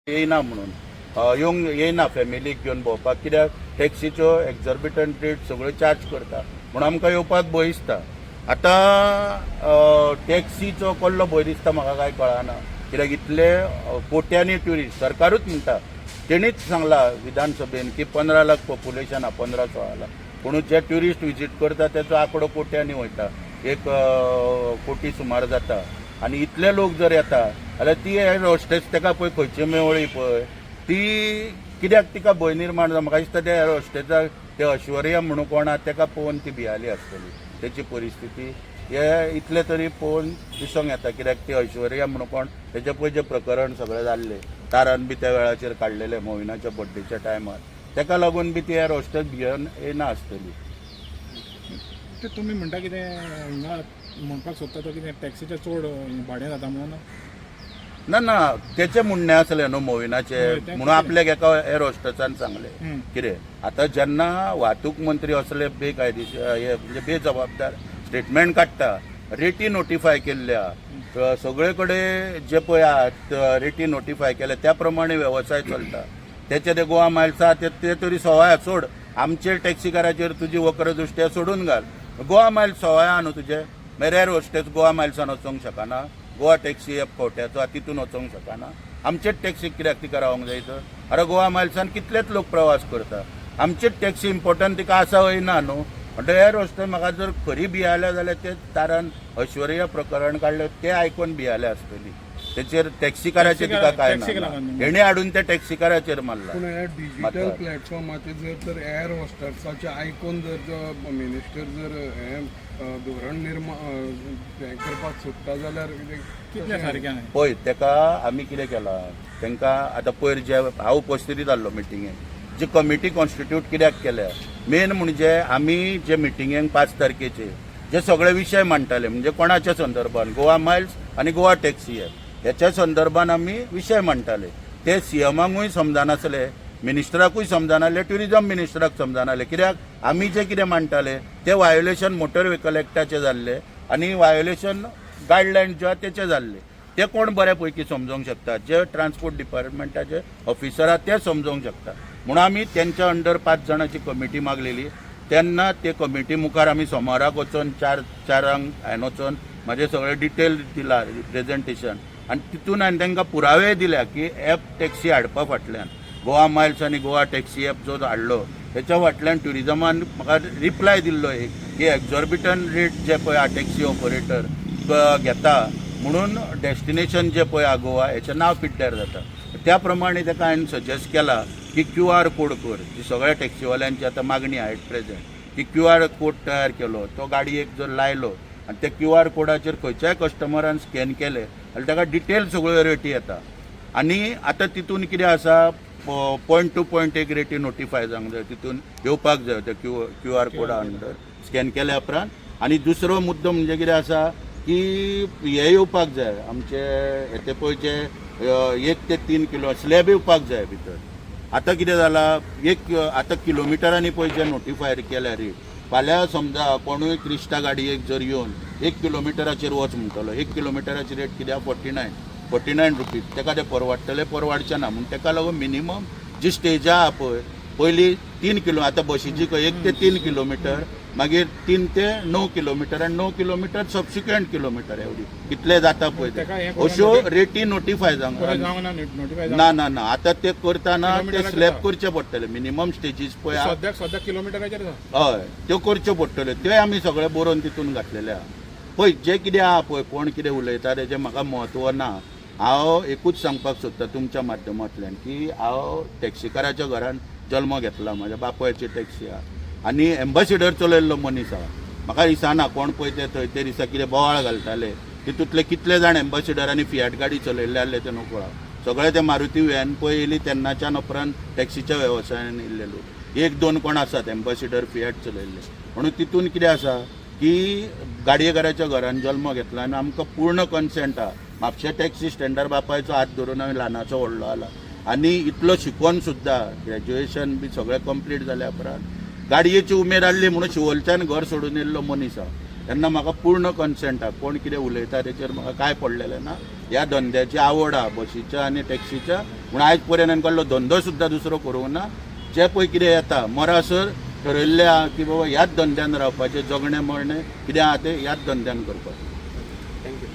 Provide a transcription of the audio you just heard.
येयना म्हणून येवंक येयना फॅमिलीक घेवन भोंवपाक, कित्याक टॅक्सीच्यो एक्झॉर्बिटंट रेट सगळ्यो चार्ज करता म्हणून आमकां येवपाक भंय दिसता. आतां टॅक्सीचो कसलो भंय दिसता म्हाका कांय कळना, कित्याक इतले कोट्यांनी ट्युरिस्ट, सरकारूच म्हणटा, तेणीच सांगला विधानसभेन की 15 लाख पॉप्युलेशन हा, 15-16 लाख, पूण जे ट्युरिस्ट विजीट करता तेचो आंकडो कोट्यांनी वयता, 1 कोटी सुमार जाता. आनी इतले लोक जर येता जाल्यार ती एर हॉस्टेस ताका पळय खंयची मेवळी पळय ती, कित्याक तिका भंय निर्माण जाता. म्हाका दिसता त्या एर हॉस्टेसाक ते ऐश्वर्या म्हणून कोण आसा ताका पळोवन ती भियाली आसतली, तेची परिस्थिती हे इतले तरी पळोवन दिसूंक येता. कित्याक ती ऐश्वर्या म्हणून कोण, तेजे पळय जे प्रकरण सगळें जाल्लें, तारान बी त्या वेळाचेर काडलेले मोविनाच्या बड्डेच्या टायमार, ताका लागून बी ती एर हॉस्टेस भियेन येना आसतली. ते तुमी म्हणटा कितें हिंगा म्हणपाक सोदता तो कितें टॅक्सीचें चड भाडें जाता म्हणून? ना तेचे म्हणणें आसलें न्हू मोविनाचे, म्हणून आपल्याक एका एर हॉस्टेसान सांगलें कितें. आतां जेन्ना वाहतूक मंत्री असले बेकायदेशीर म्हणजे बेजबाबदार स्टेटमेंट काडटा, रेटी नोटिफाय केल्ल्या, सगळे कडेन जे पळय रेटी नोटिफाय केल्या त्या प्रमाणे वेवसाय चलता. तेचे ते गोवा मायल्स आहा ते तरी सवाय सोड, आमचे टॅक्सीकाराचेर तुजी वक्रदृश्ट्या सोडून घाल. गोवा मायल्स सवाय आहा न्हू तुजे, मागीर एर हॉस्टेस गोवा मायल्सान वचोंक शकना, गोवा टॅक्सी ॲप खोट्याचो तितून वचोंक शकना, आमचेच टॅक्सीक कित्याक तिका रावंक जाय तर? अरे गोवा मायल्सान कितलेच लोक प्रवास करता, आमचेच टॅक्सी इम्पॉर्टंट तिका आसा वयना न्हू. म्हणटा एर हॉस्टेस म्हाका जर खरी भियाल्या जाल्यार ते तारान ऐश्वर्या प्रकरण काडलें तें आयकून भियाल्या आसतली, तेचेर टॅक्सीकाराचेर तिका काय ना, हेणी हाडून त्या टॅक्सीकाराचेर मारला. पूण हे डिजिटल प्लॅटफॉर्माचेर जर एर हॉस्टेसाचें आयकून जर मिनिस्टर जर हे धोरण निर्माण करपाक सोदता जाल्यार कितलें सारकें? पळय तेका आमी कितें केलां, तांकां आतां पयर जे हांव उपस्थिती जाल्लो मिटिंगेक, जी कमिटी कॉन्स्टिट्यूट कित्याक केल्या, मेन म्हणजे आमी जे मिटिंगेक 5 तारखेचेर जे सगळे विशय मांडटाले, म्हणजे कोणाच्या संदर्भान गोवा मायल्स आनी गोवा टॅक्सी ॲप ह्याच्या संदर्भान आमी विशय मांडटाले. ते सीएमाकूय समजनासले, मिनिस्टराकूय समजनासले, ट्युरिजम मिनिस्टराक समजनासले, कित्याक आमी जे कितें मांडटाले ते वायोलेशन मोटर व्हेकल एक्टाचे जाल्ले आनी वायोलेशन गायडलायन जे तेचे जाल्ले. ते कोण बऱ्यापैकी समजूंक शकता, जे ट्रान्सपोर्ट डिपार्टमेंटाचे ऑफिसर आहात ते समजूंक शकता. म्हणून आमी त्यांच्या अंडर 5 जाणांची कमिटी मागलेली. तेन्ना ते कमिटी मुखार आमी सोमाराक वचून चारांक हांवें वचून म्हाजे सगळे डिटेल दिला रिप्रेझेंटेशन, आनी तितून हांवें तांकां पुरावे दिल्या की ॲप टॅक्सी हाडपा फाटल्यान गोवा मायल्स आनी गोवा टॅक्सी ॲप जो हाडलो तेच्या फाटल्यान ट्युरिजमान म्हाका रिप्लाय दिल्लो एक की एक्झॉर्बिटंट रेट जे पळय हा टॅक्सी ऑपरेटर घेता म्हणून डेस्टिनेशन जे पळय हा गोवा हेचें नांव पिड्ड्यार जाता. त्या प्रमाणे ताका हांवें सजेस्ट केला की QR कोड कर, जी सगळ्या टॅक्सीवाल्यांची आतां मागणी आहे एट प्रेझेंट, की QR कोड तयार केलो, तो गाडयेक जर लायलो आनी त्या QR कोडाचेर खंयच्याय कस्टमरान स्कॅन केले जाल्यार ताका डिटेल सगळ्यो रेटी येता. आनी आतां तितून कितें आसा, पॉयंट टू पॉयंट एक रेटी नोटिफाय जावंक जाय, तितून येवपाक जाय त्या QR कोडा अंडर स्कॅन केल्या उपरांत. आनी दुसरो मुद्दो म्हणजे कितें आसा की हे येवपाक जाय, आमचे येते पळय जे 1 ते 3 किलो स्लॅब येवपाक जाय भितर. आतां कितें जालां, आतां किलोमिटरांनी पळय जे नोटिफाय केल्या रेट, फाल्यां समजा कोणूय क्रिस्टा गाडयेक जर येवन 1 किलोमिटराचेर वच म्हणटलो, 1 किलोमिटराची रेट कित्याक 49 रुपीज, ताका ते परवडचें ना. म्हणून ताका लागून मिनिमम जी स्टेजां आहा पळय, पयलीं 3 किलो, आतां बशीची 1 ते 3 किलोमिटर, मागीर 3 ते 9 किलोमिटर आनी 9 किलोमिटर सबसिक्वेंट किलोमिटर एवढी कितले जाता पळय अश्यो रेटी नोटिफाय जावंक ना. आतां ते करतना ते स्लॅब करचे पडटले, मिनिमम स्टेजीस पळय सद्याक किलोमिटराचेर हय त्यो करच्यो पडटल्यो, त्यो आमी सगळे बरोवन तितून घातलेले आहा. पळय जे कितें आहा पळय, कोण कितें उलयता तेजें म्हाका म्हत्व ना. हांव एकूच सांगपाक सोदता तुमच्या माध्यमांतल्यान की हांव टॅक्सीकाराच्या घरान जल्म घेतला, म्हाज्या बापायची टॅक्सी आहा आनी एम्बेसिडर चलयल्लो मनीस आहा. म्हाका दिसना कोण पळय ते थंय ते दिसा कितें बोवाळ घालताले, तितूंतले कितले जाण एम्बेसिडरांनी फियाट गाडी चलयल्ले आसले ते नको. सगळे ते मारुती व्हॅन पळय येयली तेन्नाच्यान उपरांत टॅक्सीच्या वेवसायान येयल्ले लोक 1-2 कोण आसात एम्बेसिडर फियाट चलयल्ले. म्हणून तितून कितें आसा की गाडयेकाराच्या घरान जल्म घेतला आनी आमकां पूर्ण कन्सेंट आहा. म्हापशे टॅक्सी स्टँडार बापायचो हात धरून हांवें ल्हानाचो व्हडलो आला आनी इतलो शिकोवन सुद्दां ग्रॅज्युएशन बी सगळें कंप्लीट जाल्या उपरांत गाडयेची उमेद आसली म्हणून शिवोलच्यान घर सोडून येयल्लो मनीस आहा. तेन्ना म्हाका पूर्ण कन्सेंट आहा कोण कितें उलयता तेचेर म्हाका काय पडलेलें ना. ह्या धंद्याची आवड आहा बशीच्या आनी टॅक्सीच्या, पूण आयज पर्यंत हांवें कसलो धंदो सुद्दां दुसरो करूंक ना. जे पळय कितें येता मरासर ठरयल्लें आहा की बाबा ह्याच धंद्यान रावपाचें, जगणें मरणें कितें आहा तें ह्याच धंद्यान करपाचें. थँक्यू.